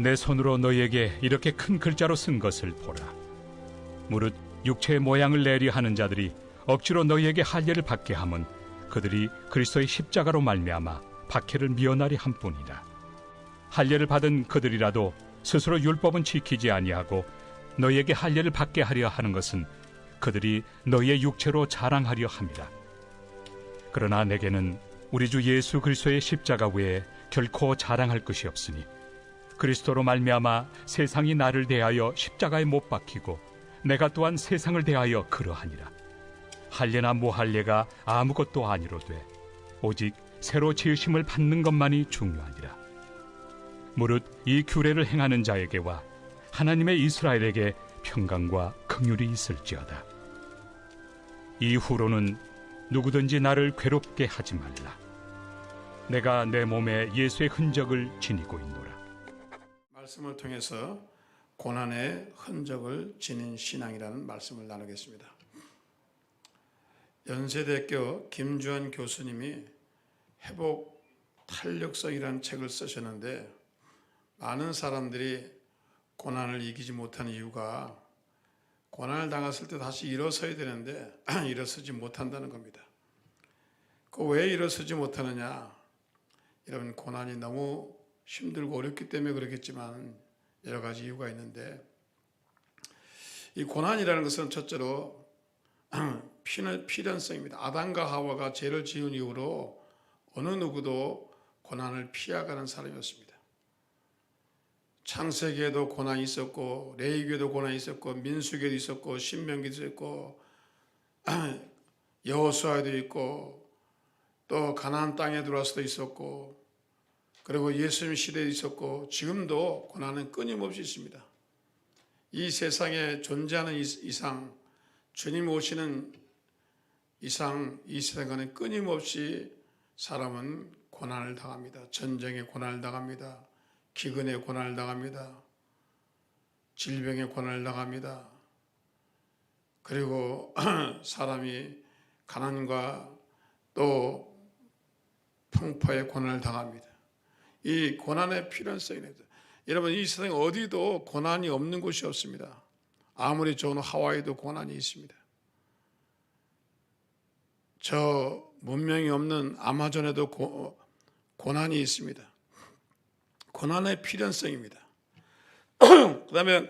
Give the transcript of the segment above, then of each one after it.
내 손으로 너희에게 이렇게 큰 글자로 쓴 것을 보라. 무릇 육체의 모양을 내려 하는 자들이 억지로 너희에게 할례를 받게 함은 그들이 그리스도의 십자가로 말미암아 박해를 미워나리 함뿐이라. 할례를 받은 그들이라도 스스로 율법은 지키지 아니하고 너희에게 할례를 받게 하려 하는 것은 그들이 너희의 육체로 자랑하려 함이라. 그러나 내게는 우리 주 예수 그리스도의 십자가 외에 결코 자랑할 것이 없으니 그리스도로 말미암아 세상이 나를 대하여 십자가에 못 박히고 내가 또한 세상을 대하여 그러하니라. 할례나 무할례가 아무것도 아니로되 오직 새로 지으심을 받는 것만이 중요하니라. 무릇 이 규례를 행하는 자에게와 하나님의 이스라엘에게 평강과 긍휼이 있을지어다. 이후로는 누구든지 나를 괴롭게 하지 말라. 내가 내 몸에 예수의 흔적을 지니고 있노라. 말씀을 통해서 고난의 흔적을 지닌 신앙이라는 말씀을 나누겠습니다. 연세대학교 김주환 교수님이 회복 탄력성이라는 책을 쓰셨는데, 많은 사람들이 고난을 이기지 못하는 이유가 고난을 당했을 때 다시 일어서야 되는데 일어서지 못한다는 겁니다. 그 왜 일어서지 못하느냐? 여러분, 고난이 너무 힘들고 어렵기 때문에 그렇겠지만 여러 가지 이유가 있는데, 이 고난이라는 것은 첫째로 필연성입니다. 아담과 하와가 죄를 지은 이후로 어느 누구도 고난을 피해가는 사람이었습니다. 창세기에도 고난이 있었고, 레위기에도 고난이 있었고, 민수기에도 있었고, 신명기에도 있었고, 여호수아에도 있고, 또 가나안 땅에 들어와서도 있었고, 그리고 예수님 시대에 있었고, 지금도 고난은 끊임없이 있습니다. 이 세상에 존재하는 이상, 주님 오시는 이상, 이 세상에는 끊임없이 사람은 고난을 당합니다. 전쟁에 고난을 당합니다. 기근에 고난을 당합니다. 질병에 고난을 당합니다. 그리고 사람이 가난과 또 풍파에 고난을 당합니다. 이 고난의 필연성이 있습니다. 여러분, 이 세상 어디도 고난이 없는 곳이 없습니다. 아무리 좋은 하와이도 고난이 있습니다. 저 문명이 없는 아마존에도 고난이 있습니다. 고난의 필연성입니다. 그 다음에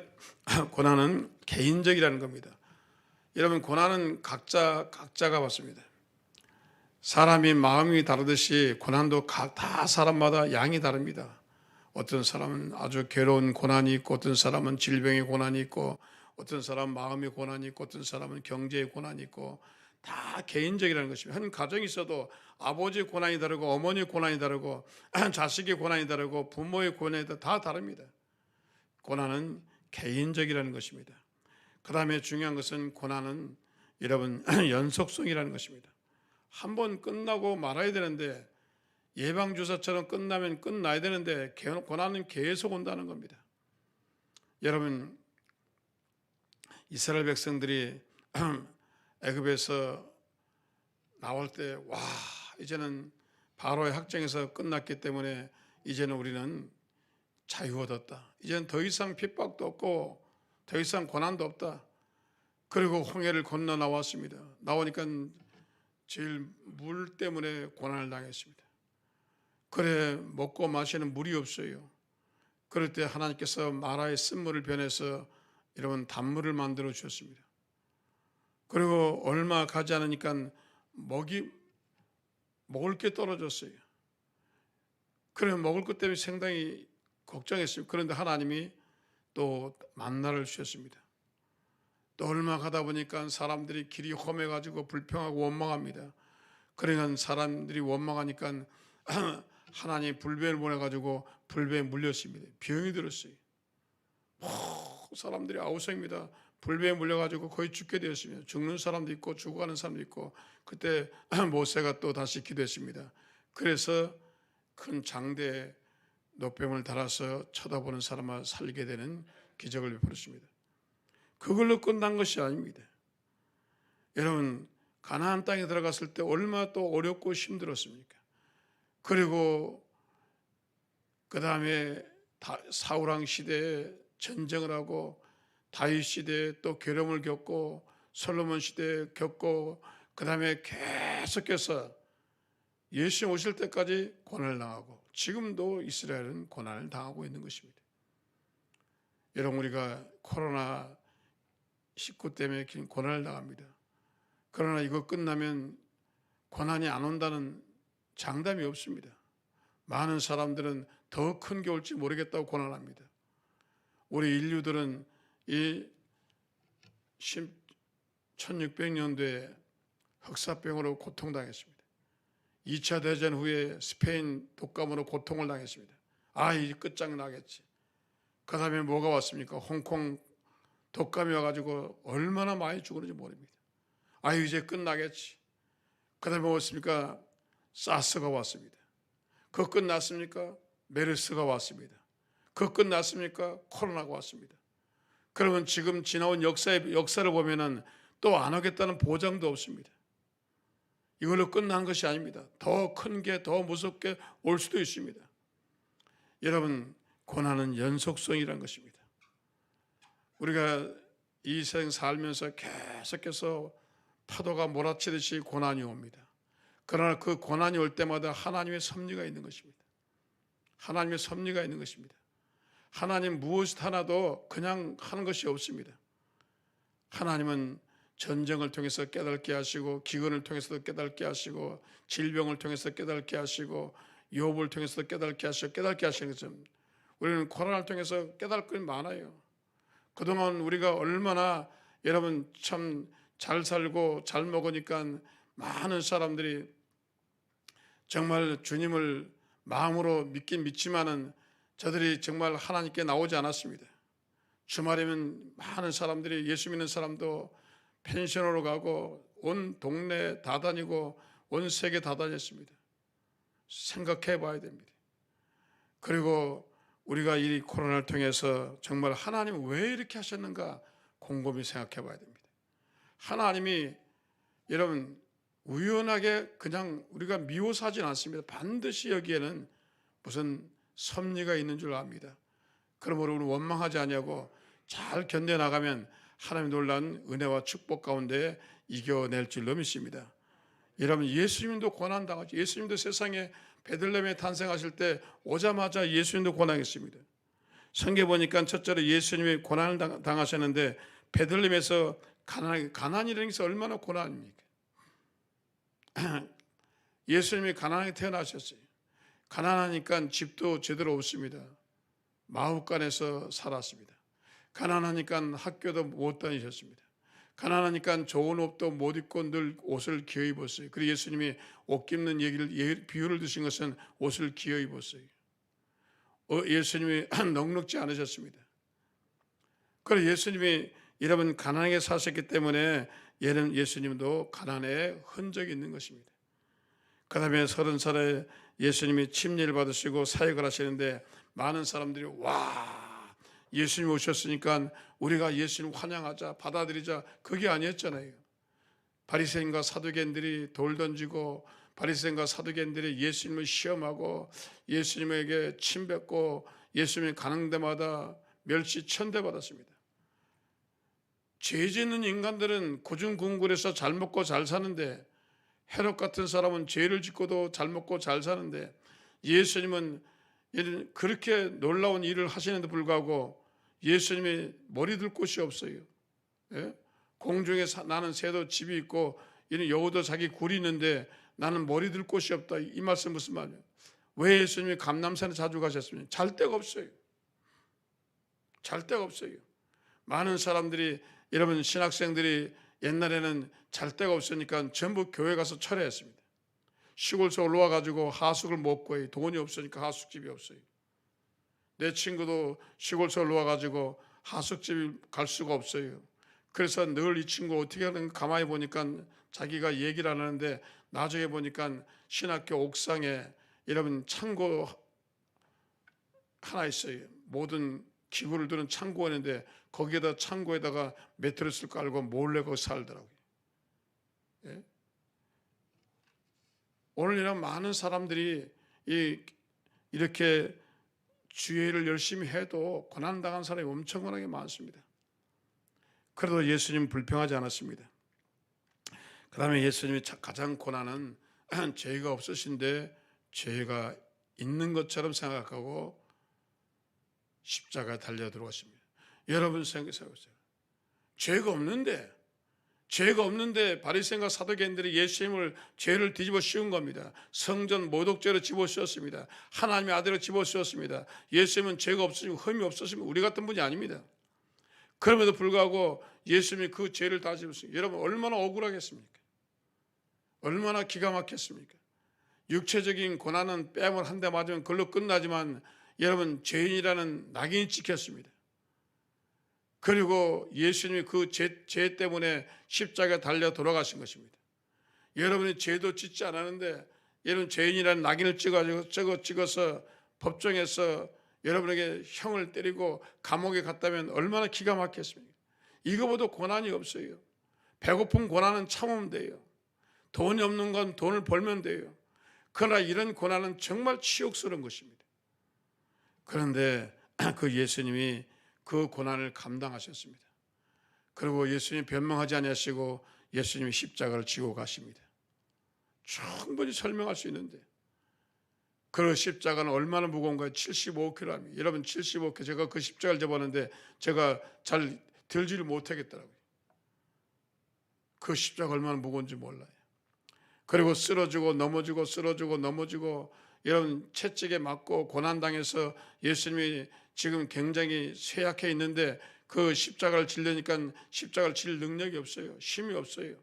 고난은 개인적이라는 겁니다. 여러분, 고난은 각자가 받습니다. 사람이 마음이 다르듯이 고난도 다 사람마다 양이 다릅니다. 어떤 사람은 아주 괴로운 고난이 있고, 어떤 사람은 질병의 고난이 있고, 어떤 사람은 마음의 고난이 있고, 어떤 사람은 경제의 고난이 있고, 다 개인적이라는 것입니다. 한 가정이 있어도 아버지의 고난이 다르고, 어머니의 고난이 다르고, 자식의 고난이 다르고, 부모의 고난이 다 다릅니다. 고난은 개인적이라는 것입니다. 그 다음에 중요한 것은 고난은 여러분 연속성이라는 것입니다. 한 번 끝나고 말아야 되는데, 예방주사처럼 끝나면 끝나야 되는데 고난은 계속 온다는 겁니다. 여러분, 이스라엘 백성들이 애굽에서 나올 때, 와, 이제는 바로의 학정에서 끝났기 때문에 이제는 우리는 자유 얻었다. 이제는 더 이상 핍박도 없고 더 이상 고난도 없다. 그리고 홍해를 건너 나왔습니다. 나오니까 제일 물 때문에 고난을 당했습니다. 그래, 먹고 마시는 물이 없어요. 그럴 때 하나님께서 마라의 쓴물을 변해서 이런 단물을 만들어 주셨습니다. 그리고 얼마 가지 않으니까 먹을 게 떨어졌어요. 그래, 먹을 것 때문에 상당히 걱정했어요. 그런데 하나님이 또 만나를 주셨습니다. 또 얼마 가다 보니까 사람들이 길이 험해가지고 불평하고 원망합니다. 그러니까 사람들이 원망하니까 하나님이 불뱀을 보내가지고 불뱀에 물렸습니다. 병이 들었어요. 사람들이 아우성입니다. 불뱀에 물려가지고 거의 죽게 되었습니다. 죽는 사람도 있고 죽어가는 사람도 있고, 그때 모세가 또 다시 기도했습니다. 그래서 큰 장대에 노뱀을 달아서 쳐다보는 사람을 살게 되는 기적을 베풀었습니다. 그걸로 끝난 것이 아닙니다. 여러분, 가나안 땅에 들어갔을 때 얼마나 또 어렵고 힘들었습니까? 그리고 그 다음에 사울왕 시대에 전쟁을 하고 다윗 시대에 또 괴로움을 겪고 솔로몬 시대에 겪고 그 다음에 계속해서 예수님 오실 때까지 고난을 당하고 지금도 이스라엘은 고난을 당하고 있는 것입니다. 여러분, 우리가 코로나19 때문에 긴 고난을 당합니다. 그러나 이거 끝나면 고난이 안 온다는 장담이 없습니다. 많은 사람들은 더 큰 게 올지 모르겠다고 고난합니다. 우리 인류들은 이 1600년도에 흑사병으로 고통당했습니다. 2차 대전 후에 스페인 독감으로 고통을 당했습니다. 이제 끝장나겠지. 그 다음에 뭐가 왔습니까? 홍콩 독감이 와가지고 얼마나 많이 죽었는지 모릅니다. 이제 끝나겠지. 그 다음에 뭐였습니까? 사스가 왔습니다. 그거 끝났습니까? 메르스가 왔습니다. 그거 끝났습니까? 코로나가 왔습니다. 그러면 지금 지나온 역사를 보면은 또 안 오겠다는 보장도 없습니다. 이걸로 끝난 것이 아닙니다. 더 큰 게 더 무섭게 올 수도 있습니다. 여러분, 고난은 연속성이라는 것입니다. 우리가 이 세상 살면서 계속해서 파도가 몰아치듯이 고난이 옵니다. 그러나 그 고난이 올 때마다 하나님의 섭리가 있는 것입니다. 하나님의 섭리가 있는 것입니다. 하나님 무엇 하나도 그냥 하는 것이 없습니다. 하나님은 전쟁을 통해서 깨닫게 하시고 기근을 통해서도 깨닫게 하시고 질병을 통해서 깨닫게 하시고 유업을 통해서도 깨닫게 하시는 것은 우리는 코로나를 통해서 깨달을 게 많아요. 그동안 우리가 얼마나 여러분 참 잘 살고 잘 먹으니까 많은 사람들이 정말 주님을 마음으로 믿긴 믿지만은 저들이 정말 하나님께 나오지 않았습니다. 주말이면 많은 사람들이 예수 믿는 사람도 펜션으로 가고 온 동네 다 다니고 온 세계 다 다녔습니다. 생각해 봐야 됩니다. 그리고 우리가 이 코로나를 통해서 정말 하나님 왜 이렇게 하셨는가 곰곰이 생각해 봐야 됩니다. 하나님이 여러분 우연하게 그냥 우리가 미워서 하진 않습니다. 반드시 여기에는 무슨 섭리가 있는 줄 압니다. 그러므로 우리는 원망하지 않냐고 잘 견뎌나가면 하나님의 놀라운 은혜와 축복 가운데 이겨낼 줄로 믿습니다. 여러분, 예수님도 고난당하죠. 예수님도 세상에 베들레헴에 탄생하실 때 오자마자 예수님도 고난했습니다. 성경에 보니까 첫째로 예수님이 고난을 당하셨는데 베들레헴에서 가난이라는 것이 얼마나 고난입니까? 예수님이 가난하게 태어나셨어요. 가난하니까 집도 제대로 없습니다. 마ಹು간에서 살았습니다. 가난하니까 학교도 못 다니셨습니다. 가난하니까 좋은 옷도 못 입고 늘 옷을 기어 입었어요. 그리고 예수님이 옷 입는 비유를 드신 것은 옷을 기어 입었어요. 예수님이 넉넉지 않으셨습니다. 그래서 예수님이 여러분 가난하게 사셨기 때문에 예수님도 가난의 흔적이 있는 것입니다. 그 다음에 30살에 예수님이 침례를 받으시고 사역을 하시는데 많은 사람들이 예수님 오셨으니까 우리가 예수님 환영하자 받아들이자 그게 아니었잖아요. 바리새인과 사두개인들이 돌 던지고 바리새인과 사두개인들이 예수님을 시험하고 예수님에게 침뱉고 예수님이 가는 데마다 멸시 천대 받았습니다. 죄 짓는 인간들은 고중궁궐에서 잘 먹고 잘 사는데 헤롯 같은 사람은 죄를 짓고도 잘 먹고 잘 사는데 예수님은 그렇게 놀라운 일을 하시는데 불구하고 예수님이 머리 들 곳이 없어요. 예? 공중에 나는 새도 집이 있고 여우도 자기 굴이 있는데 나는 머리 들 곳이 없다. 이 말씀 무슨 말이에요? 왜 예수님이 감람산에 자주 가셨습니까? 잘 데가 없어요. 잘 데가 없어요. 많은 사람들이 여러분 신학생들이 옛날에는 잘 데가 없으니까 전부 교회 가서 철회했습니다. 시골에서 올라와 가지고 하숙을 못 구해요. 돈이 없으니까 하숙집이 없어요. 내 친구도 시골에서 올라와 가지고 하숙집 갈 수가 없어요. 그래서 늘 이 친구 어떻게 하는가 가만히 보니까 자기가 얘기를 안 하는데 나중에 보니까 신학교 옥상에 여러분 창고 하나 있어요. 모든 기구를 두는 창고였는데 거기에다 창고에다가 매트리스를 깔고 몰래 거기 살더라고요. 예? 오늘 이런 많은 사람들이 이렇게 주의를 열심히 해도 고난당한 사람이 엄청나게 많습니다. 그래도 예수님은 불평하지 않았습니다. 그 다음에 예수님이 가장 고난은 죄가 없으신데 죄가 있는 것처럼 생각하고 십자가에 달려 들어갔습니다. 여러분 생각해보세요. 죄가 없는데 바리새인과 사두개인들이 예수님을 죄를 뒤집어 씌운 겁니다. 성전 모독죄로 집어씌웠습니다. 하나님의 아들을 집어씌웠습니다. 예수님은 죄가 없으시고 흠이 없으시면 우리 같은 분이 아닙니다. 그럼에도 불구하고 예수님이 그 죄를 다 집었습니다. 여러분 얼마나 억울하겠습니까? 얼마나 기가 막혔습니까? 육체적인 고난은 뺨을 한 대 맞으면 그걸로 끝나지만 여러분 죄인이라는 낙인이 찍혔습니다. 그리고 예수님이 그 죄 때문에 십자가에 달려 돌아가신 것입니다. 여러분이 죄도 짓지 않았는데 여러분 죄인이라는 낙인을 찍어서 법정에서 여러분에게 형을 때리고 감옥에 갔다면 얼마나 기가 막혔습니까? 이거보다 고난이 없어요. 배고픈 고난은 참으면 돼요. 돈이 없는 건 돈을 벌면 돼요. 그러나 이런 고난은 정말 치욕스러운 것입니다. 그런데 그 예수님이 그 고난을 감당하셨습니다. 그리고 예수님이 변명하지 아니하시고 예수님이 십자가를 지고 가십니다. 충분히 설명할 수 있는데 그 십자가는 얼마나 무거운가요? 75kg입니다. 여러분 75kg 제가 그 십자가를 접었는데 제가 잘 들지를 못하겠더라고요. 그 십자가 얼마나 무거운지 몰라요. 그리고 쓰러지고 넘어지고 쓰러지고 넘어지고 여러분 채찍에 맞고 고난당해서 예수님이 지금 굉장히 쇠약해 있는데 그 십자가를 지려니까 십자가를 질 능력이 없어요. 힘이 없어요.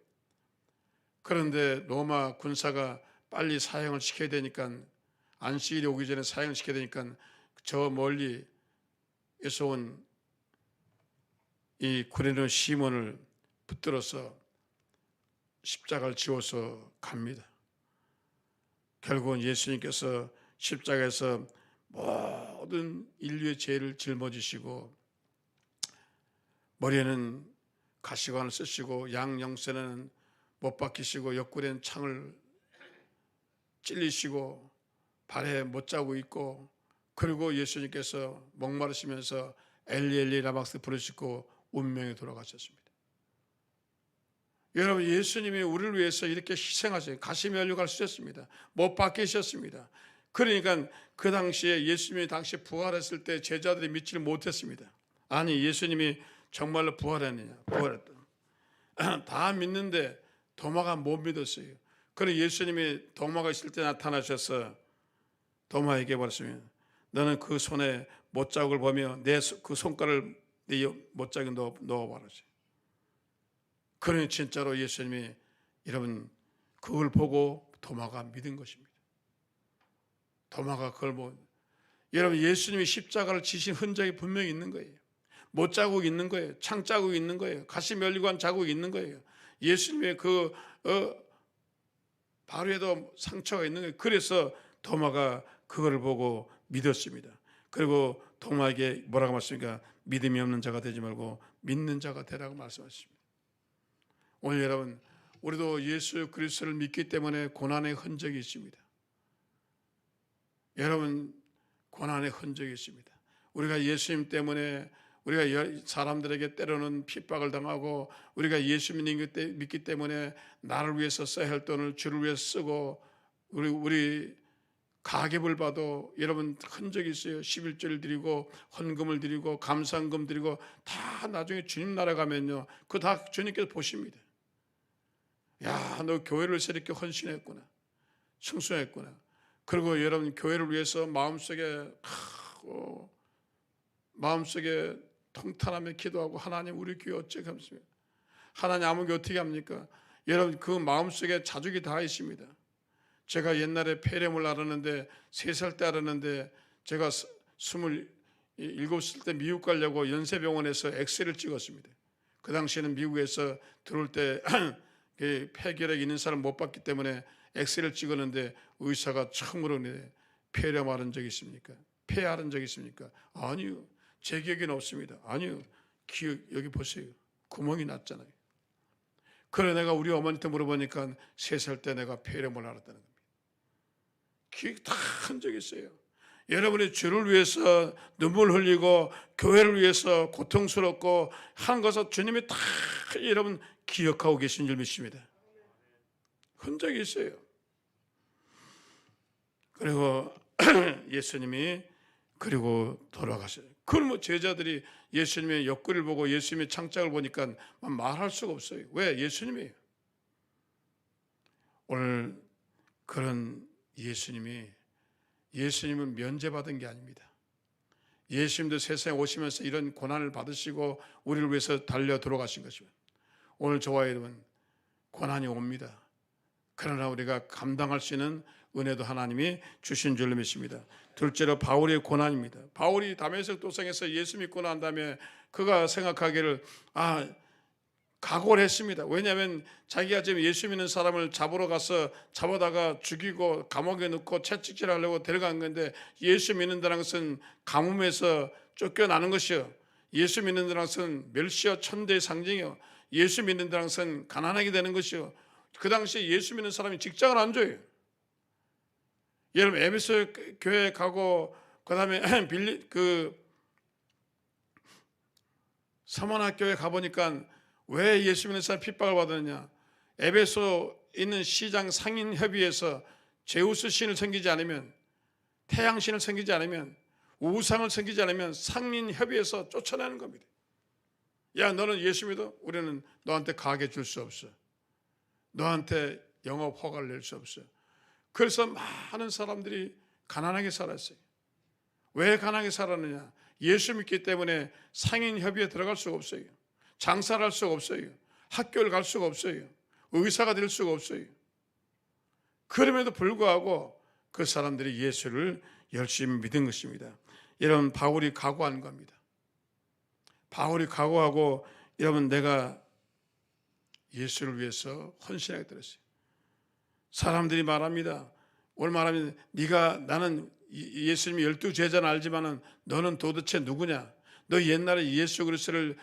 그런데 로마 군사가 빨리 사형을 시켜야 되니까 안식일이 오기 전에 사형을 시켜야 되니까 저 멀리에서 온 이 구레네 시몬을 붙들어서 십자가를 지워서 갑니다. 결국은 예수님께서 십자가에서 모든 인류의 죄를 짊어지시고 머리에는 가시관을 쓰시고 양영선에는 못 박히시고 옆구리에는 창을 찔리시고 발에 못 자고 있고 그리고 예수님께서 목마르시면서 엘리 엘리 라박스 부르시고 운명에 돌아가셨습니다. 여러분 예수님이 우리를 위해서 이렇게 희생하셔요. 가시 면류관을 쓰셨습니다. 못 박히셨습니다. 그러니까 그 당시에 예수님이 당시 부활했을 때 제자들이 믿지를 못했습니다. 아니 예수님이 정말로 부활했느냐? 부활했다. 다 믿는데 도마가 못 믿었어요. 그래서 예수님이 도마가 있을 때 나타나셔서 도마에게 말씀해요. 너는 그 손에 못자국을 보며 내 그 손가락을 네 못자국에 넣어봐라. 그러니 진짜로 예수님이 여러분 그걸 보고 도마가 믿은 것입니다. 도마가 그걸 보고 여러분 예수님이 십자가를 지신 흔적이 분명히 있는 거예요. 못자국이 있는 거예요. 창자국이 있는 거예요. 가시면류관 자국이 있는 거예요. 예수님의 그 발에도 상처가 있는 거예요. 그래서 도마가 그거를 보고 믿었습니다. 그리고 도마에게 뭐라고 말씀입니까? 믿음이 없는 자가 되지 말고 믿는 자가 되라고 말씀하십니다. 오늘 여러분 우리도 예수 그리스도를 믿기 때문에 고난의 흔적이 있습니다. 여러분 고난의 흔적이 있습니다. 우리가 예수님 때문에 우리가 사람들에게 때로는 핍박을 당하고 우리가 예수 믿기 때문에 나를 위해서 써야 할 돈을 주를 위해서 쓰고 우리 가계를 봐도 여러분 흔적이 있어요. 11조를 드리고 헌금을 드리고 감사헌금 드리고 다 나중에 주님 나라 가면요. 그거 다 주님께서 보십니다. 야, 너 교회를 위해서 이렇게 헌신했구나. 충성했구나. 그리고 여러분 교회를 위해서 마음속에 통탄하며 기도하고 하나님 우리 교회 어찌게 합니까? 하나님 아무개 어떻게 합니까? 여러분 그 마음속에 자족이 다 있습니다. 제가 옛날에 폐렴을 앓았는데 3살 때 앓았는데 제가 27살 때 미국 가려고 연세병원에서 엑스레이를 찍었습니다. 그 당시에는 미국에서 들어올 때 폐결핵 있는 사람 못 봤기 때문에 엑스레이를 찍었는데 의사가 처음으로 폐렴 앓은 적이 있습니까? 폐 앓은 적이 있습니까? 아니요. 제 기억에는 없습니다. 아니요. 여기 보세요. 구멍이 났잖아요. 그래 내가 우리 어머니한테 물어보니까 3살 때 내가 폐렴을 앓았다는 겁니다. 기억이 다 한 적이 있어요. 여러분이 주를 위해서 눈물 흘리고 교회를 위해서 고통스럽고 한 것을 주님이 다 여러분 기억하고 계신 줄 믿습니다. 흔적이 있어요. 그리고 예수님이 그리고 돌아가셔요. 그럼 뭐 제자들이 예수님의 옆구리를 보고 예수님의 창짝을 보니까 말할 수가 없어요. 왜? 예수님이에요. 오늘 그런 예수님은 면제받은 게 아닙니다. 예수님도 세상에 오시면서 이런 고난을 받으시고 우리를 위해서 달려 들어가신 것입니다. 오늘 저와 여러분 고난이 옵니다. 그러나 우리가 감당할 수 있는 은혜도 하나님이 주신 줄로 믿습니다. 둘째로 바울의 고난입니다. 바울이 다메섹 도상에서 예수 믿고 난 다음에 그가 생각하기를 각오를 했습니다. 왜냐하면 자기가 지금 예수 믿는 사람을 잡으러 가서 잡아다가 죽이고 감옥에 넣고 채찍질하려고 데려간 건데 예수 믿는다는 것은 가뭄에서 쫓겨나는 것이요. 예수 믿는다는 것은 멸시와 천대의 상징이요. 예수 믿는다는 것은 가난하게 되는 것이요. 그 당시에 예수 믿는 사람이 직장을 안 줘요. 여러분 에베소 교회 가고 그다음에 서문학교에 가보니까 왜 예수 믿는 사람 핍박을 받았느냐? 에베소 있는 시장 상인 협의회에서 제우스 신을 섬기지 않으면, 태양신을 섬기지 않으면, 우상을 섬기지 않으면 상인 협의회에서 쫓아내는 겁니다. 야, 너는 예수 믿어? 우리는 너한테 가게 줄 수 없어. 너한테 영업 허가를 낼 수 없어. 그래서 많은 사람들이 가난하게 살았어요. 왜 가난하게 살았느냐? 예수 믿기 때문에 상인 협의에 들어갈 수가 없어요. 장사를 할 수가 없어요. 학교를 갈 수가 없어요. 의사가 될 수가 없어요. 그럼에도 불구하고 그 사람들이 예수를 열심히 믿은 것입니다. 여러분 바울이 각오한 겁니다. 바울이 각오하고 여러분 내가 예수를 위해서 헌신하게 들었어요. 사람들이 말합니다. 오늘 말하면 나는 예수님이 12제자는 알지만은 너는 도대체 누구냐? 너 옛날에 예수 그리스도를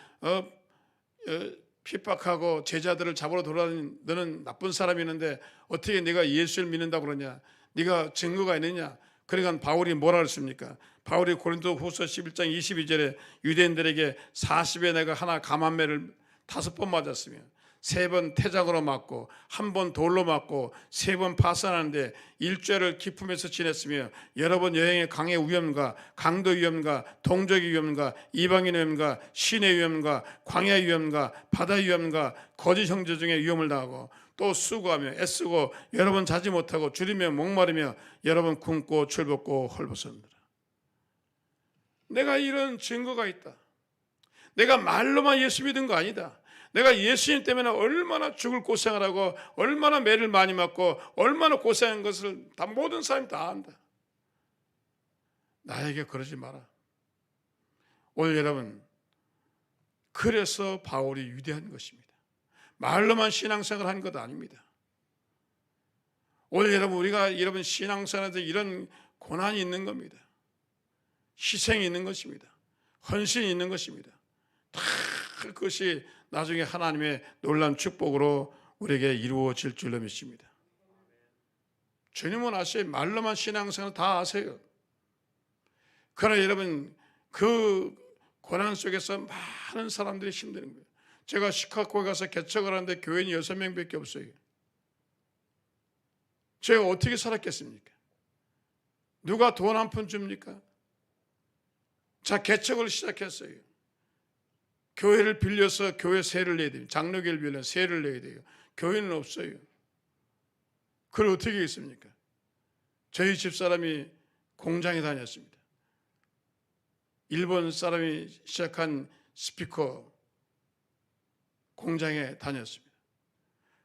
핍박하고 제자들을 잡으러 돌아다니는 너는 나쁜 사람이었는데 어떻게 네가 예수를 믿는다고 그러냐? 네가 증거가 있느냐? 그러니까 바울이 뭐라 그랬습니까? 바울이 고린도후서 11장 22절에 유대인들에게 40에 내가 하나 감한매를 5번 맞았으며 3번 태장으로 맞고 1번 돌로 맞고 3번 파산하는데 일주일을 기품에서 지냈으며 여러 번 여행의 강의 위험과 강도 위험과 동족의 위험과 이방인의 위험과 신의 위험과 광야의 위험과 바다의 위험과 거짓 형제 중에 위험을 당하고 또 수고하며 애쓰고 여러 번 자지 못하고 줄이며 목마르며 여러 번 굶고 철벗고 헐벗었느라. 내가 이런 증거가 있다. 내가 말로만 예수 믿은 거 아니다. 내가 예수님 때문에 얼마나 죽을 고생을 하고 얼마나 매를 많이 맞고 얼마나 고생한 것을 다 모든 사람이 다 안다. 나에게 그러지 마라. 오늘 여러분 그래서 바울이 위대한 것입니다. 말로만 신앙생활을 한 것 아닙니다. 오늘 여러분 신앙생활에서 이런 고난이 있는 겁니다. 희생이 있는 것입니다. 헌신이 있는 것입니다. 다 그것이 나중에 하나님의 놀라운 축복으로 우리에게 이루어질 줄로 믿습니다. 주님은 아세요. 말로만 신앙생활 다 아세요. 그러나 여러분 그 고난 속에서 많은 사람들이 힘드는 거예요. 제가 시카고에 가서 개척을 하는데 교인이 6명밖에 없어요. 제가 어떻게 살았겠습니까? 누가 돈 한 푼 줍니까? 자, 개척을 시작했어요. 교회를 빌려서 교회 세를 내야 돼요. 장로교를 빌려 세를 내야 돼요. 교회는 없어요. 그걸 어떻게 했습니까? 저희 집사람이 공장에 다녔습니다. 일본 사람이 시작한 스피커 공장에 다녔습니다.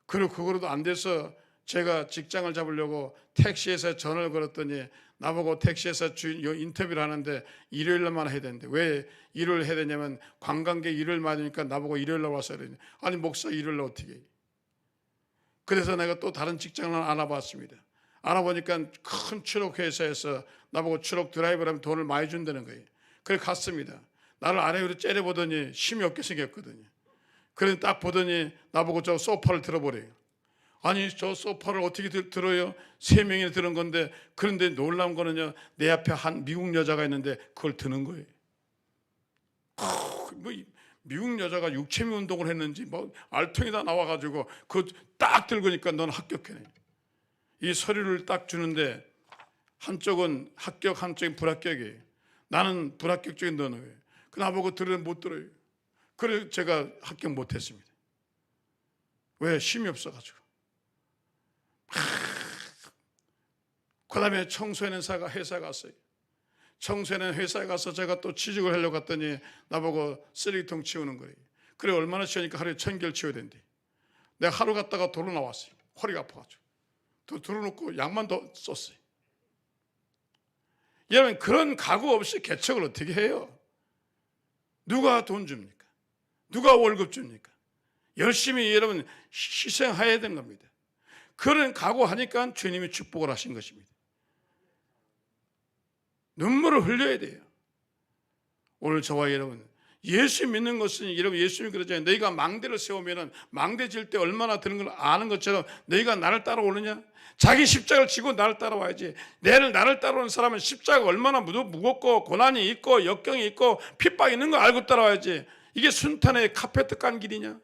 그리고 그거로도 안 돼서 제가 직장을 잡으려고 택시에서 전화를 걸었더니 나보고 택시에서 인터뷰를 하는데 일요일날만 해야 되는데 왜 일요일 해야 되냐면 관광객 일요일 맞으니까 나보고 일요일날 와서 그러냐. 아니 목사 일요일날 어떻게 해. 그래서 내가 또 다른 직장을 알아봤습니다. 알아보니까 큰 트럭 회사에서 나보고 트럭 드라이버라면 돈을 많이 준다는 거예요. 그래 갔습니다. 나를 아래 위로 째려보더니 힘이 없게 생겼거든요. 그래서 딱 보더니 나보고 저 소파를 들어보래요. 아니 저 소파를 어떻게 들어요? 3명이나 드는 건데. 그런데 놀라운 거는요, 내 앞에 한 미국 여자가 있는데 그걸 드는 거예요. 뭐 미국 여자가 육체미 운동을 했는지 뭐 알통에다 나와가지고 그거 딱 들고니까 넌 합격해. 이 서류를 딱 주는데 한쪽은 합격, 한쪽은 불합격이에요. 나는 불합격 쪽인 너는 그 나보고 들으면 못 들어요. 그래서 제가 합격 못했습니다. 왜? 힘이 없어가지고. 그 다음에 청소년 회사 갔어요. 청소년 회사에 가서 제가 또 취직을 하려고 갔더니 나보고 쓰레기통 치우는 거예요. 그래 얼마나 치우니까 하루에 1000개를 치워야 된대. 내가 하루 갔다가 도로 나왔어요. 허리가 아파가지고. 또 들어놓고 약만 더 썼어요. 여러분 그런 각오 없이 개척을 어떻게 해요? 누가 돈 줍니까? 누가 월급 줍니까? 열심히 여러분 희생해야 되는 겁니다. 그런 각오하니까 주님이 축복을 하신 것입니다. 눈물을 흘려야 돼요. 오늘 저와 여러분 예수 믿는 것은, 여러분 예수님이 그러잖아요. 너희가 망대를 세우면 망대 질 때 얼마나 드는 걸 아는 것처럼 너희가 나를 따라오느냐? 자기 십자가를 지고 나를 따라와야지. 나를 따라오는 사람은 십자가가 얼마나 무겁고 고난이 있고 역경이 있고 핍박이 있는 거 알고 따라와야지. 이게 순탄의 카페트 깐 길이냐?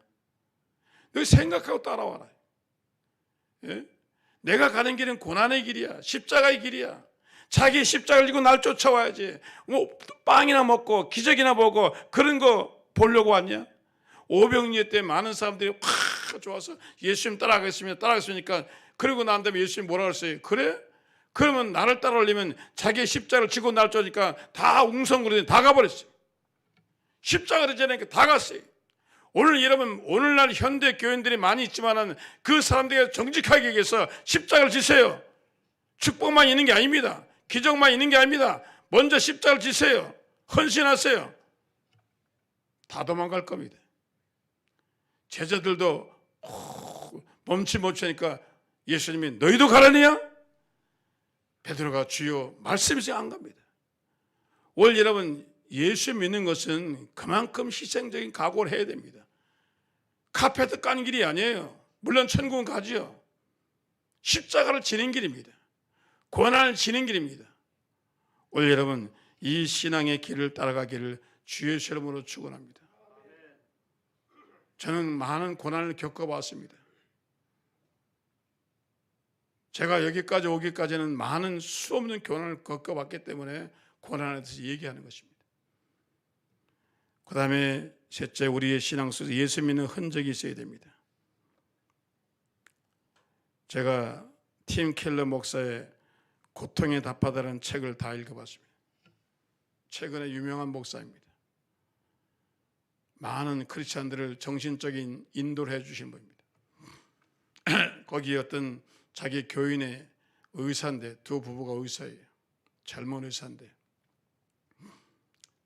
너희 생각하고 따라와라. 예? 내가 가는 길은 고난의 길이야. 십자가의 길이야. 자기 십자가를 지고 날 쫓아와야지. 뭐 빵이나 먹고 기적이나 보고 그런 거 보려고 왔냐? 오병이어 때 많은 사람들이 확 좋아서 예수님 따라가겠습니까? 그러고 난 다음에 예수님 뭐라 그랬어요? 그래? 그러면 나를 따라오려면 자기 십자가를 지고 날 쫓으니까 다 웅성거리더니 다 가버렸어요. 십자가를 지니까 다 갔어요. 오늘 여러분, 오늘날 현대 교인들이 많이 있지만은 그 사람들이 정직하게 얘기해서 십자가를 지세요. 축복만 있는 게 아닙니다. 기적만 있는 게 아닙니다. 먼저 십자가를 지세요. 헌신하세요. 다 도망갈 겁니다. 제자들도 멈치 못 차니까 예수님이 너희도 가라니냐? 베드로가 주여 말씀이지 안 갑니다. 오늘 여러분 예수 믿는 것은 그만큼 희생적인 각오를 해야 됩니다. 카페트 까는 길이 아니에요. 물론 천국은 가지요. 십자가를 지는 길입니다. 고난을 지는 길입니다. 오늘 여러분 이 신앙의 길을 따라가기를 주의 이름으로 축원합니다. 저는 많은 고난을 겪어봤습니다. 제가 여기까지 오기까지는 많은 수없는 고난을 겪어봤기 때문에 고난에 대해서 얘기하는 것입니다. 그 다음에 셋째, 우리의 신앙 속에서 예수 믿는 흔적이 있어야 됩니다. 제가 팀 켈러 목사의 고통에 답하다라는 책을 다 읽어봤습니다. 최근에 유명한 목사입니다. 많은 크리스찬들을 정신적인 인도를 해주신 분입니다. 거기 어떤 자기 교인의 의사인데, 두 부부가 의사예요. 젊은 의사인데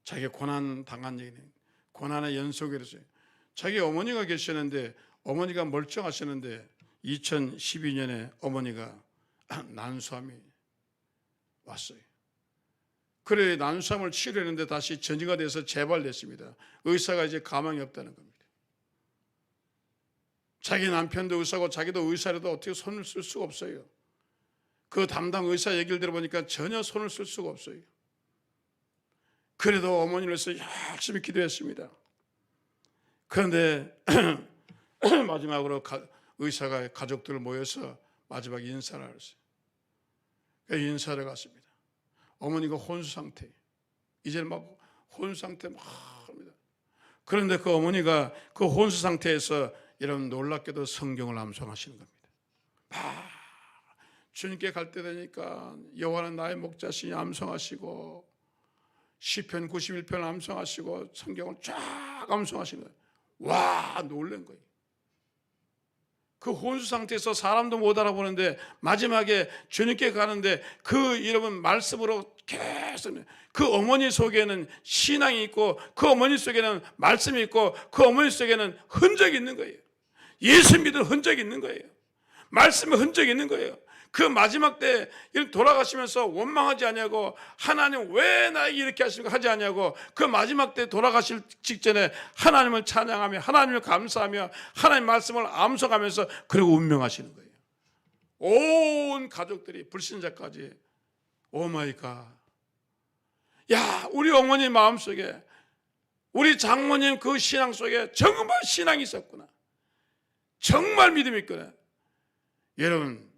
자기 고난 당한 얘기는 고난의 연속이었어요. 자기 어머니가 계시는데 어머니가 멀쩡하시는데 2012년에 어머니가 난수암이 왔어요. 그래 난수암을 치료했는데 다시 전이가 돼서 재발됐습니다. 의사가 이제 가망이 없다는 겁니다. 자기 남편도 의사고 자기도 의사라도 어떻게 손을 쓸 수가 없어요. 그 담당 의사 얘기를 들어보니까 전혀 손을 쓸 수가 없어요. 그래도 어머니를 위해서 열심히 기도했습니다. 그런데 마지막으로 의사가 가족들을 모여서 마지막 인사를 했어요. 인사를 갔습니다. 어머니가 혼수 상태예요. 이제는 막 혼수 상태 막 합니다. 그런데 그 어머니가 그 혼수 상태에서 이런 놀랍게도 성경을 암송하시는 겁니다. 주님께 갈 때 되니까 여호와는 나의 목자시니 암송하시고 시편 91편 암송하시고 성경을 쫙 암송하시는 거예요. 와, 놀란 거예요. 그 혼수 상태에서 사람도 못 알아보는데 마지막에 주님께 가는데 그 여러분 말씀으로 계속 그 어머니 속에는 신앙이 있고 그 어머니 속에는 말씀이 있고 그 어머니 속에는 흔적이 있는 거예요. 예수 믿을 흔적이 있는 거예요. 말씀의 흔적이 있는 거예요. 그 마지막 때 돌아가시면서 원망하지 않냐고, 하나님 왜 나에게 이렇게 하십니까 하지 않냐고, 그 마지막 때 돌아가실 직전에 하나님을 찬양하며 하나님을 감사하며 하나님 말씀을 암송하면서 그리고 운명하시는 거예요. 온 가족들이 불신자까지. 오 마이 갓. 야, 우리 어머니 마음속에, 우리 장모님 그 신앙 속에 정말 신앙이 있었구나, 정말 믿음이 있구나. 여러분,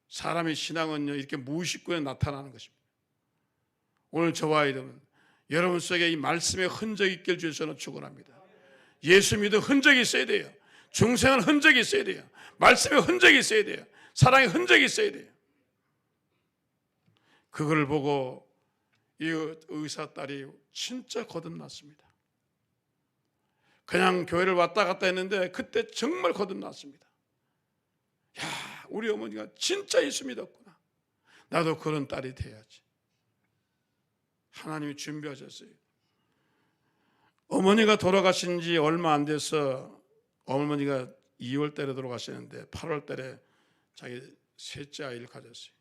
사람의 신앙은요, 이렇게 무의식구에 나타나는 것입니다. 오늘 저와 여러분 속에 이 말씀의 흔적이 있길 주셔서 축원합니다. 예수 믿음 흔적이 있어야 돼요. 중생은 흔적이 있어야 돼요. 말씀의 흔적이 있어야 돼요. 사랑의 흔적이 있어야 돼요. 그걸 보고 이 의사 딸이 진짜 거듭났습니다. 그냥 교회를 왔다 갔다 했는데 그때 정말 거듭났습니다. 야, 우리 어머니가 진짜 예수 믿었구나. 나도 그런 딸이 돼야지. 하나님이 준비하셨어요. 어머니가 돌아가신 지 얼마 안 돼서, 어머니가 2월 달에 돌아가시는데 8월 달에 자기 셋째 아이를 가졌어요.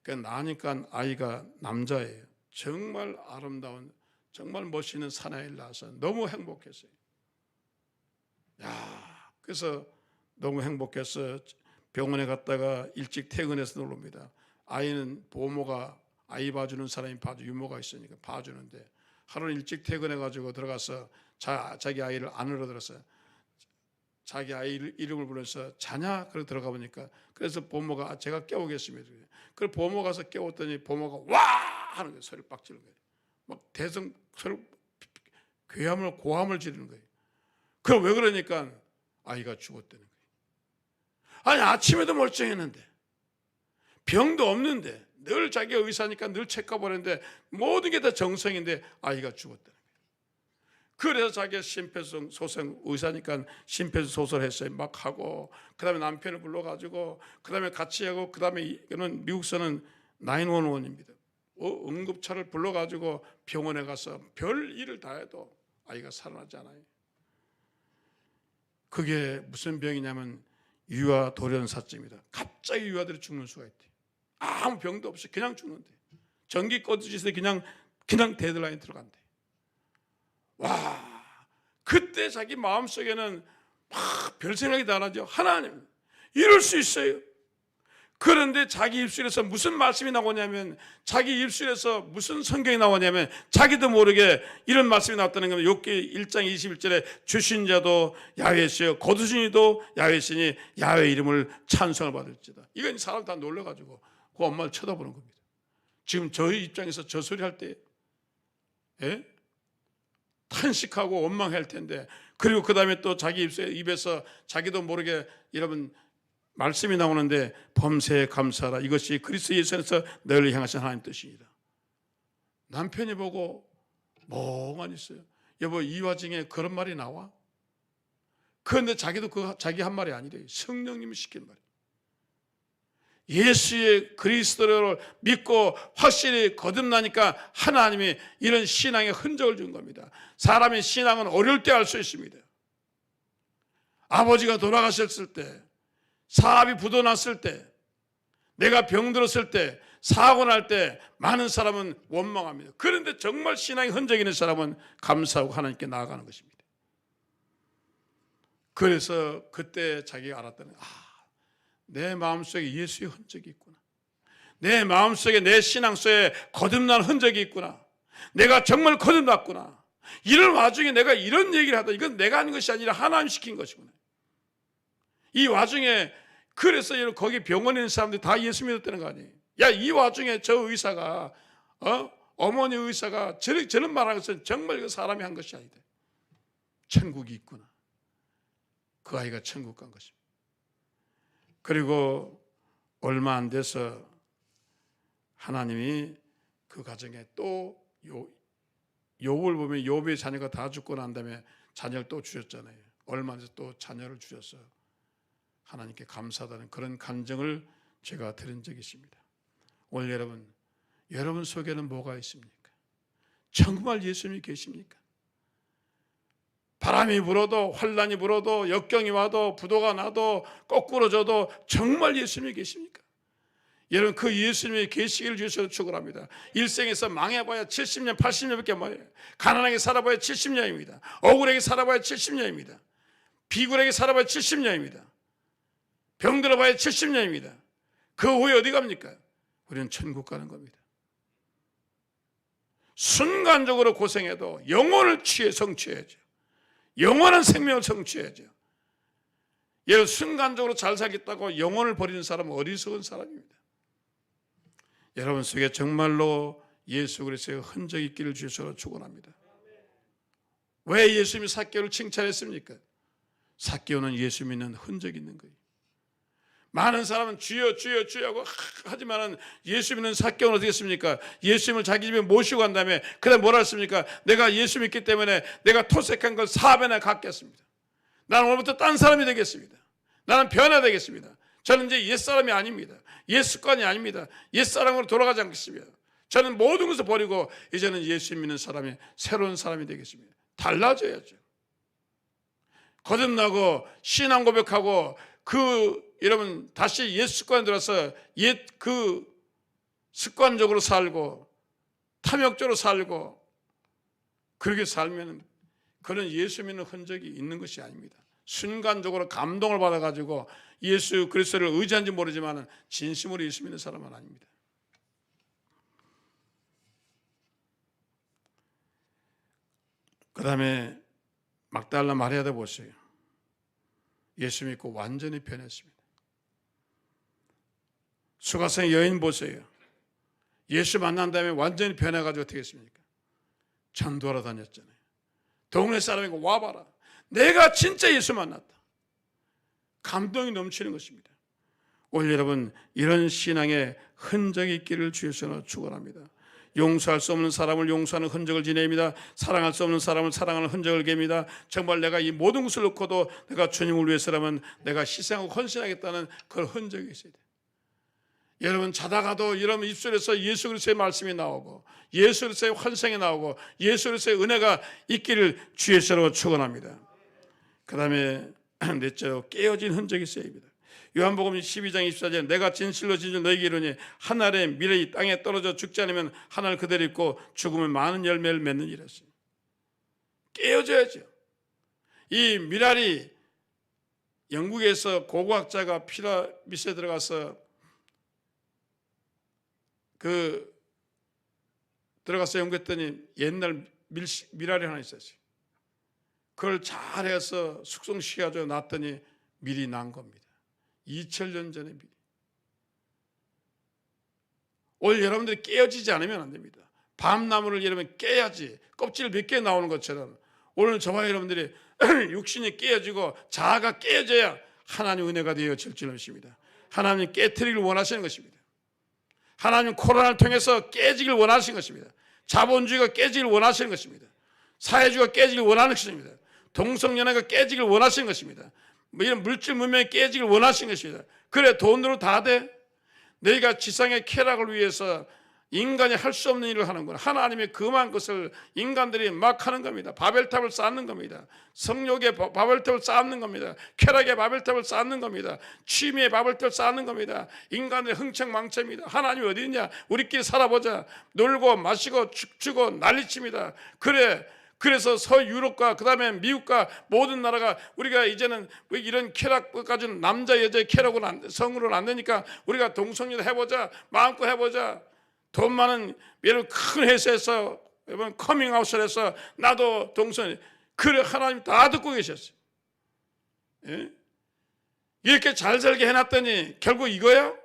그러니까 나니까 아이가 남자예요. 정말 아름다운, 정말 멋있는 사나이를 낳아서 너무 행복했어요. 야, 그래서 너무 행복해서 병원에 갔다가 일찍 퇴근해서 놀랍니다. 아이는 보모가, 아이 봐주는 사람이 유모가 있으니까 봐주는데, 하루는 일찍 퇴근해가지고 들어가서 자기 아이를 안으로 들어서 자기 아이 이름을 불러서 자냐? 그러고 들어가 보니까, 그래서 보모가 제가 깨우겠습니다. 그래서 보모 가서 깨웠더니 보모가 와! 하는 거예요. 소리를 빡 지르는 거예요. 막 대성 소리, 괴함을, 고함을 지르는 거예요. 그럼 왜 그러니까 아이가 죽었다는 거예요. 아니, 아침에도 멀쩡했는데, 병도 없는데, 늘 자기가 의사니까 늘 체크하는데 모든 게 다 정성인데 아이가 죽었다는 거예요. 그래서 자기가 심폐소생 의사니까 심폐소생술 했어요. 막 하고, 그 다음에 남편을 불러가지고, 그 다음에 같이 하고, 그 다음에 이거는 미국서는 911입니다. 응급차를 불러가지고 병원에 가서 별 일을 다 해도 아이가 살아나지 않아요. 그게 무슨 병이냐면 유아돌연사증입니다. 갑자기 유아들이 죽는 수가 있대요. 아무 병도 없이 그냥 죽는데, 전기 꺼지서 그냥 데드라인 들어간대. 와, 그때 자기 마음속에는 막 별 생각이 다 나죠. 하나님, 이럴 수 있어요. 그런데 자기 입술에서 무슨 말씀이 나오냐면, 자기 입술에서 무슨 성경이 나오냐면 자기도 모르게 이런 말씀이 나왔다는 겁니다. 욥기 1장 21절에 주신 자도 야훼시요 거두신 이도 야훼시니 야훼 이름을 찬송을 받을지다. 이건 사람 다 놀라가지고 그 엄마를 쳐다보는 겁니다. 지금 저희 입장에서 저 소리 할 때 탄식하고 원망할 텐데, 그리고 그 다음에 또 자기 입에서 자기도 모르게 여러분 말씀이 나오는데, 범사에 감사하라, 이것이 그리스도 예수 안에서 너희를 향하신 하나님 뜻이니라. 남편이 보고 멍하니 있어요. 여보, 이 와중에 그런 말이 나와? 그런데 자기도 자기 한 말이 아니래요. 성령님이 시킨 말이에요. 예수의 그리스도를 믿고 확실히 거듭나니까 하나님이 이런 신앙의 흔적을 준 겁니다. 사람의 신앙은 어려울 때 알 수 있습니다. 아버지가 돌아가셨을 때, 사업이 부도났을 때, 내가 병들었을 때, 사고 날 때 많은 사람은 원망합니다. 그런데 정말 신앙의 흔적이 있는 사람은 감사하고 하나님께 나아가는 것입니다. 그래서 그때 자기가 알았다는, 내 마음속에 예수의 흔적이 있구나. 내 마음속에, 내 신앙 속에 거듭난 흔적이 있구나. 내가 정말 거듭났구나. 이런 와중에 내가 이런 얘기를 하다, 이건 내가 하는 것이 아니라 하나님 시킨 것이구나. 이 와중에, 그래서 거기 병원에 있는 사람들이 다 예수 믿었다는 거 아니에요. 야, 이 와중에 저 의사가, 어머니 의사가 저런 말하는 것은 정말 그 사람이 한 것이 아니다. 천국이 있구나. 그 아이가 천국 간 것입니다. 그리고 얼마 안 돼서 하나님이 그 가정에 또 욥을 보면 욥의 자녀가 다 죽고 난 다음에 자녀를 또 주셨잖아요. 얼마 안 돼서 또 자녀를 주셔서 하나님께 감사하다는 그런 감정을 제가 들은 적이 있습니다. 오늘 여러분 속에는 뭐가 있습니까? 정말 예수님이 계십니까? 바람이 불어도, 환란이 불어도, 역경이 와도, 부도가 나도, 거꾸로 져도 정말 예수님이 계십니까? 여러분 그 예수님의 계시를 주셔서 축원합니다. 일생에서 망해봐야 70년 80년밖에 안 돼요. 가난하게 살아봐야 70년입니다. 억울하게 살아봐야 70년입니다. 비굴하게 살아봐야 70년입니다. 병들어봐야 70년입니다. 그 후에 어디 갑니까? 우리는 천국 가는 겁니다. 순간적으로 고생해도 영혼을 성취해야죠. 영원한 생명을 성취해야죠. 여러분 순간적으로 잘 살겠다고 영혼을 버리는 사람은 어리석은 사람입니다. 여러분 속에 정말로 예수 그리스도의 흔적이 있기를 주셔서 축원합니다. 왜 예수님이 삭개오를 칭찬했습니까? 삭개오는 예수 믿는 흔적이 있는 거예요. 많은 사람은 주여 주여 주여 하고 하지만은 예수 믿는 삭개오는 어떻게 했습니까? 예수님을 자기 집에 모시고 간 다음에 그다음 뭐라 했습니까? 내가 예수 믿기 때문에 내가 토색한 걸 4배나 갚겠습니다. 나는 오늘부터 딴 사람이 되겠습니다. 나는 변화되겠습니다. 저는 이제 옛사람이 아닙니다. 옛 습관이 아닙니다. 옛사람으로 돌아가지 않겠습니다. 저는 모든 것을 버리고 이제는 예수 믿는 사람이 새로운 사람이 되겠습니다. 달라져야죠. 거듭나고 신앙 고백하고 여러분 다시 옛 습관에 들어서 옛 습관적으로 살고 탐욕적으로 살고 그렇게 살면 그런 예수 믿는 흔적이 있는 것이 아닙니다. 순간적으로 감동을 받아가지고 예수 그리스도를 의지한지 모르지만 진심으로 예수 믿는 사람은 아닙니다. 그 다음에 막달라 마리아도 보세요. 예수 믿고 완전히 변했습니다. 수가성 여인 보세요. 예수 만난 다음에 완전히 변해가지고 어떻게 했습니까? 전도하러 다녔잖아요. 동네 사람이고 와봐라. 내가 진짜 예수 만났다. 감동이 넘치는 것입니다. 오늘 여러분 이런 신앙의 흔적이 있기를 주여서 축원합니다. 용서할 수 없는 사람을 용서하는 흔적을 지냅니다. 사랑할 수 없는 사람을 사랑하는 흔적을 갭니다. 정말 내가 이 모든 것을 놓고도 내가 주님을 위해서라면 내가 희생하고 헌신하겠다는 그런 흔적이 있어야 돼요. 여러분 자다가도 이런 입술에서 예수 그리스도의 말씀이 나오고 예수 그리스도의 환상이 나오고 예수 그리스도의 은혜가 있기를 주의 이름으로 축원합니다. 그 다음에 넷째로 깨어진 흔적이 있어야 합니다. 요한복음 12장 24절에 내가 진실로 진실 너희에게 이르노니 한 알의 미래이 땅에 떨어져 죽지 않으면 한 알 그대로 있고 죽으면 많은 열매를 맺는 이랬어요. 깨어져야죠. 이 미랄이 영국에서 고고학자가 피라미드에 들어가서 연구했더니 옛날 미랄이 하나 있었어요. 그걸 잘해서 숙성시켜가지고 놨더니 밀이 난 겁니다. 2000년 전에 밀이. 오늘 여러분들이 깨어지지 않으면 안 됩니다. 밤나무를 여러분 깨야지 껍질 몇 개 나오는 것처럼 오늘 저와 여러분들이 육신이 깨어지고 자아가 깨어져야 하나님 은혜가 되어질 줄 믿습니다. 하나님 깨트리기를 원하시는 것입니다. 하나님 코로나를 통해서 깨지길 원하시는 것입니다. 자본주의가 깨지길 원하시는 것입니다. 사회주의가 깨지길 원하는 것입니다. 동성연애가 깨지길 원하시는 것입니다. 이런 물질 문명이 깨지길 원하시는 것입니다. 그래 돈으로 다 돼? 너희가 지상의 쾌락을 위해서 인간이 할 수 없는 일을 하는구나. 하나님의 금한 것을 인간들이 막 하는 겁니다. 바벨탑을 쌓는 겁니다. 성욕의 바벨탑을 쌓는 겁니다. 쾌락의 바벨탑을 쌓는 겁니다. 취미의 바벨탑을 쌓는 겁니다. 인간의 흥청망청입니다. 하나님이 어디 있냐? 우리끼리 살아보자. 놀고 마시고 춤추고 난리칩니다. 그래서 서유럽과 그 다음에 미국과 모든 나라가 우리가 이제는 이런 쾌락까지는 남자 여자의 쾌락으로 성으로는 안 되니까 우리가 동성연 해보자. 마음껏 해보자. 돈 많은 예를 큰 회사에서 커밍아웃을 해서 나도 동성연. 그래 하나님 다 듣고 계셨어요. 예? 이렇게 잘 살게 해놨더니 결국 이거야?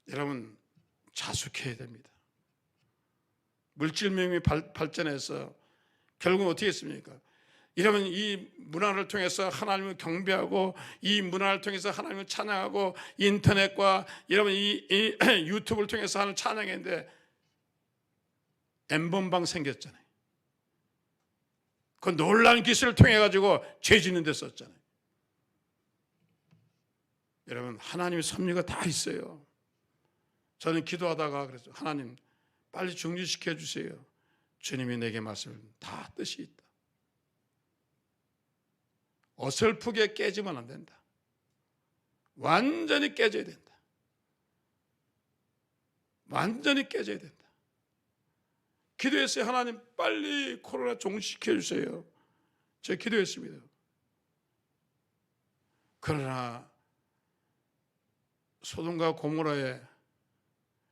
여러분 자숙해야 됩니다. 물질명이 발전해서 결국은 어떻게 했습니까? 이러면 이 문화를 통해서 하나님을 경배하고 이 문화를 통해서 하나님을 찬양하고 인터넷과 여러분 이 유튜브를 통해서 하는 찬양인데 엠번방 생겼잖아요. 그 놀라운 기술을 통해 가지고 죄 짓는 데 썼잖아요. 여러분 하나님의 섭리가 다 있어요. 저는 기도하다가 그래서 하나님 빨리 중지시켜 주세요. 주님이 내게 말씀을 다 뜻이 있다. 어설프게 깨지면 안 된다. 완전히 깨져야 된다. 완전히 깨져야 된다. 기도했어요. 하나님 빨리 코로나 종식시켜 주세요. 제가 기도했습니다. 그러나 소돔과 고모라에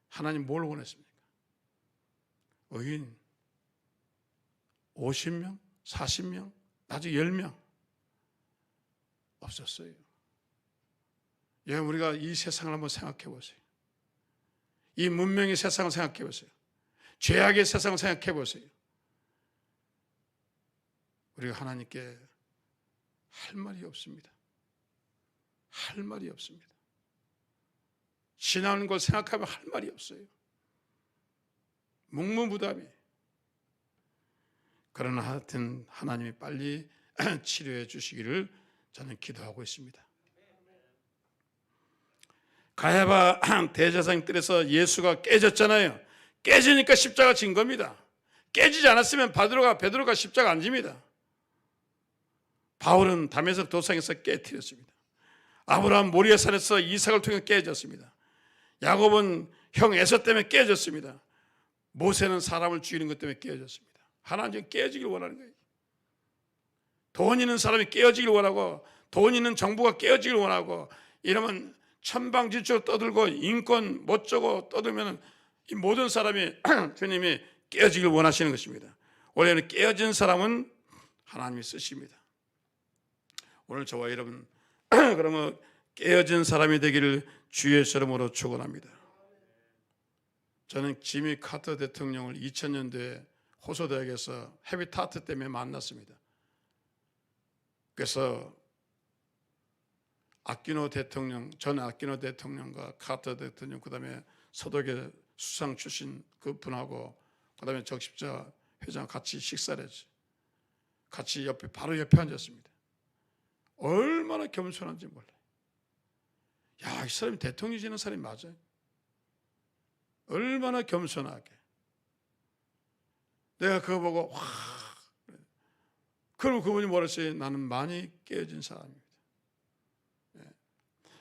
하나님 뭘 원했습니까? 의인 50명, 40명, 나중에 10명 없었어요. 여러분, 우리가 이 세상을 한번 생각해 보세요. 이 문명의 세상을 생각해 보세요. 죄악의 세상을 생각해 보세요. 우리가 하나님께 할 말이 없습니다. 할 말이 없습니다. 신하는 걸 생각하면 할 말이 없어요. 묵묵부답이. 그러나 하여튼 하나님이 빨리 치료해 주시기를 저는 기도하고 있습니다. 가야바 대제사장 뜰에서 예수가 깨졌잖아요. 깨지니까 십자가 진 겁니다. 깨지지 않았으면 베드로가 십자가 안 집니다. 바울은 다메섹 도상에서 깨뜨렸습니다. 아브라함 모리아산에서 이삭을 통해 깨졌습니다. 야곱은 형 에서 때문에 깨졌습니다. 모세는 사람을 죽이는 것 때문에 깨졌습니다. 하나님은 깨지길 원하는 거예요. 돈 있는 사람이 깨어지길 원하고, 돈 있는 정부가 깨어지길 원하고, 이러면 천방지축 떠들고 인권 못저고 떠들면 이 모든 사람이 주님이 깨어지길 원하시는 것입니다. 원래는 깨어진 사람은 하나님이 쓰십니다. 오늘 저와 여러분 그러면 깨어진 사람이 되기를 주의 이름으로 축원합니다. 저는 지미 카터 대통령을 2000년도에 호소대학에서 헤비타트 때문에 만났습니다. 그래서 아키노 대통령, 전 아키노 대통령과 카터 대통령, 그 다음에 서독의 수상 출신 그 분하고, 그 다음에 적십자 회장 같이 식사를 했죠. 같이 바로 옆에 앉았습니다. 얼마나 겸손한지 몰라요. 야, 이 사람이 대통령 되는 사람이 맞아요. 얼마나 겸손하게. 내가 그거 보고 와. 그럼 그분이 뭐라 했어요? 나는 많이 깨어진 사람입니다.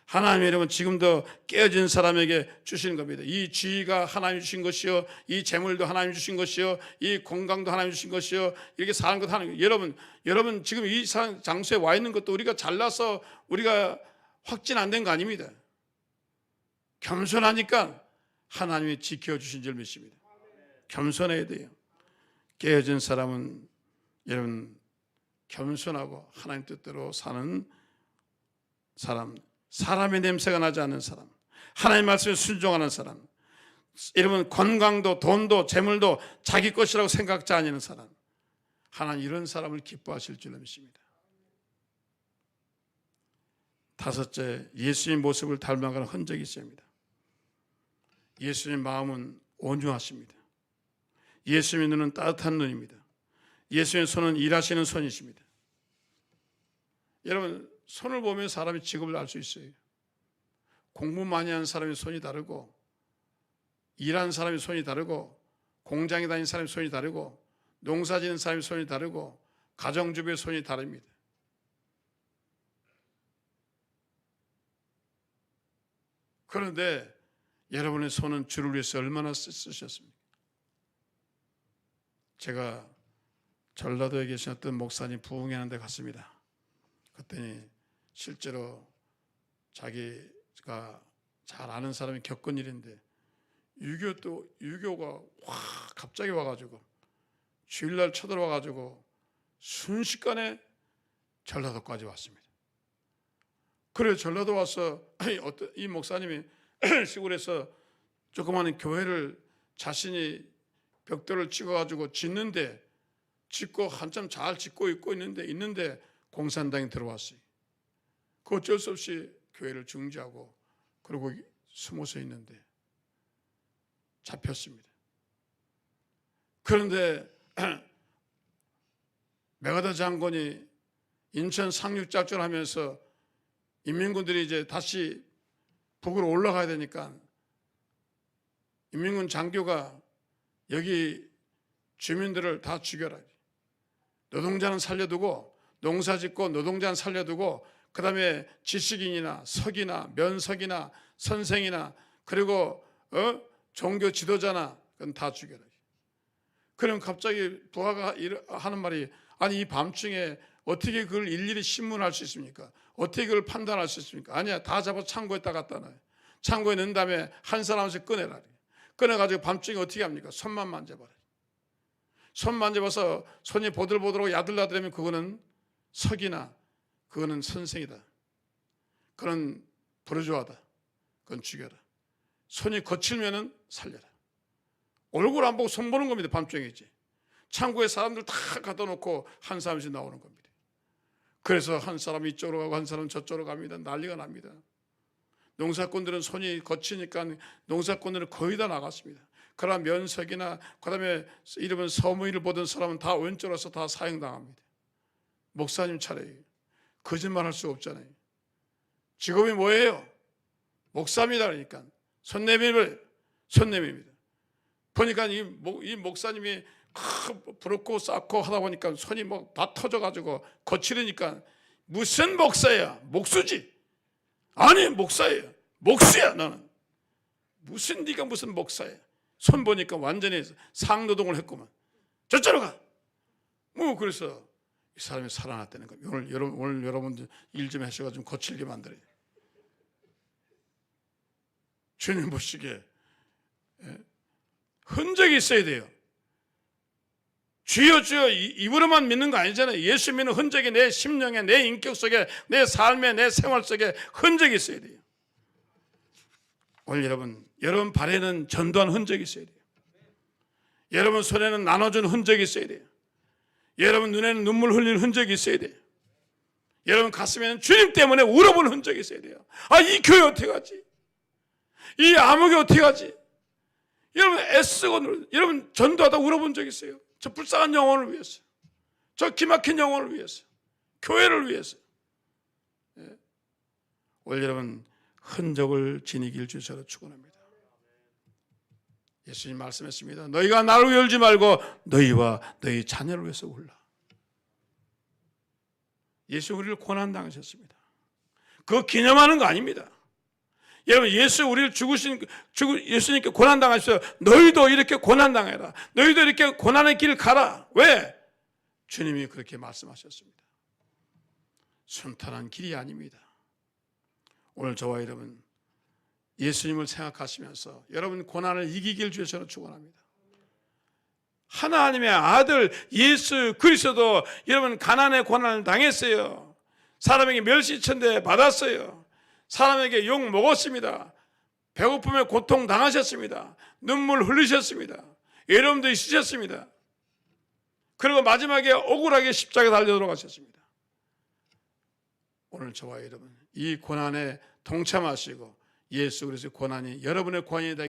하나님의 이름은 지금도 깨어진 사람에게 주시는 겁니다. 이 지위가 하나님이 주신 것이요, 이 재물도 하나님이 주신 것이요, 이 건강도 하나님이 주신 것이요, 이렇게 사는 것도 하나님. 여러분 지금 이 장소에 와 있는 것도 우리가 잘나서 우리가 확진 안 된 거 아닙니다. 겸손하니까 하나님이 지켜주신 줄 믿습니다. 겸손해야 돼요. 깨어진 사람은 여러분 겸손하고 하나님 뜻대로 사는 사람, 사람의 냄새가 나지 않는 사람, 하나님 말씀에 순종하는 사람, 여러분 건강도 돈도 재물도 자기 것이라고 생각지 않는 사람, 하나님 이런 사람을 기뻐하실 줄 믿습니다. 다섯째, 예수님 모습을 닮아가는 흔적이 있습니다. 예수님 마음은 온유하십니다. 예수님의 눈은 따뜻한 눈입니다. 예수님의 손은 일하시는 손이십니다. 여러분 손을 보면 사람의 직업을 알 수 있어요. 공부 많이 하는 사람의 손이 다르고, 일하는 사람의 손이 다르고, 공장에 다니는 사람의 손이 다르고, 농사 짓는 사람의 손이 다르고, 가정주부의 손이 다릅니다. 그런데 여러분의 손은 주를 위해서 얼마나 쓰셨습니까? 제가 전라도에 계신 어떤 목사님 부흥회하는 데 갔습니다. 그랬더니 실제로 자기가 잘 아는 사람이 겪은 일인데, 유교가 확 갑자기 와가지고 주일날 쳐들어와가지고 순식간에 전라도까지 왔습니다. 그래 전라도 와서 이 목사님이 시골에서 조그마한 교회를 자신이 벽돌을 찍어가지고 짓고 한참 잘 짓고 있는데 공산당이 들어왔어요. 그 어쩔 수 없이 교회를 중지하고 그러고 숨어서 있는데 잡혔습니다. 그런데 메가더 장군이 인천 상륙작전을 하면서 인민군들이 이제 다시 북으로 올라가야 되니까 인민군 장교가 여기 주민들을 다 죽여라. 노동자는 살려두고, 농사짓고 노동자는 살려두고, 그 다음에 지식인이나 석이나 면석이나 선생이나 그리고 종교 지도자나 그건 다 죽여라. 그럼 갑자기 부하가 하는 말이, 아니 이 밤중에 어떻게 그걸 일일이 신문할 수 있습니까? 어떻게 그걸 판단할 수 있습니까? 아니야, 다 잡아서 창고에다 갖다 놔요. 창고에 넣은 다음에 한 사람씩 꺼내라. 꺼내가지고 밤중에 어떻게 합니까? 손만 만져봐라. 손 만져봐서 손이 보들보들하고 야들야들하면 그거는 석이나 그거는 선생이다. 그건 부르주아다. 그건 죽여라. 손이 거칠면은 살려라. 얼굴 안 보고 손 보는 겁니다. 밤중이지. 창고에 사람들 다 갖다 놓고 한 사람씩 나오는 겁니다. 그래서 한 사람 이쪽으로 가고 한 사람 저쪽으로 갑니다. 난리가 납니다. 농사꾼들은 손이 거치니까 농사꾼들은 거의 다 나갔습니다. 그러나 면석이나 그다음에 이러면 서무일을 보던 사람은 다 왼쪽으로서 다 사형당합니다. 목사님 차례예요. 거짓말할 수 없잖아요. 직업이 뭐예요? 목사입니다. 그러니까 손 내밉니다. 보니까 이 목사님이 부럽고 쌓고 하다 보니까 손이 뭐 다 터져가지고 거칠으니까 무슨 목사야? 목수지. 아니 목사예요. 목수야 너는. 무슨 네가 무슨 목사야? 손 보니까 완전히 상노동을 했구만. 저쪽으로 가. 뭐 그래서 이 사람이 살아났다는 거예요. 오늘 여러분들 일 좀 하셔가지고 좀 거칠게 만들어요. 주님 보시기에 흔적이 있어야 돼요. 주여 주여 입으로만 믿는 거 아니잖아요. 예수 믿는 흔적이 내 심령에, 내 인격 속에, 내 삶에, 내 생활 속에 흔적이 있어야 돼요. 오늘 여러분 발에는 전도한 흔적이 있어야 돼요. 여러분 손에는 나눠준 흔적이 있어야 돼요. 여러분 눈에는 눈물 흘리는 흔적이 있어야 돼요. 여러분 가슴에는 주님 때문에 울어본 흔적이 있어야 돼요. 아, 이 교회 어떻게 가지? 이 암흑이 어떻게 가지? 여러분 애쓰고 여러분 전도하다 울어본 적 있어요? 저 불쌍한 영혼을 위해서, 저 기막힌 영혼을 위해서, 교회를 위해서. 오늘 여러분 흔적을 지니길 주셔서 축원합니다. 예수님 말씀했습니다. 너희가 나를 위해 울지 말고 너희와 너희 자녀를 위해서 울라. 예수 우리를 고난당하셨습니다. 그거 기념하는 거 아닙니다. 여러분 예수 우리를 예수님께 고난당하셔서 너희도 이렇게 고난당해라. 너희도 이렇게 고난의 길을 가라. 왜? 주님이 그렇게 말씀하셨습니다. 순탄한 길이 아닙니다. 오늘 저와 여러분 예수님을 생각하시면서 여러분 고난을 이기길 주셔서 축원합니다. 하나님의 아들 예수 그리스도도 여러분 가난의 고난을 당했어요. 사람에게 멸시천대 받았어요. 사람에게 욕 먹었습니다. 배고픔에 고통 당하셨습니다. 눈물 흘리셨습니다. 여러분도 있으셨습니다. 그리고 마지막에 억울하게 십자가에 달려 돌아가셨습니다. 오늘 저와 여러분 이 고난에 동참하시고 예수 그리스도의 고난이 여러분의 고난이 되게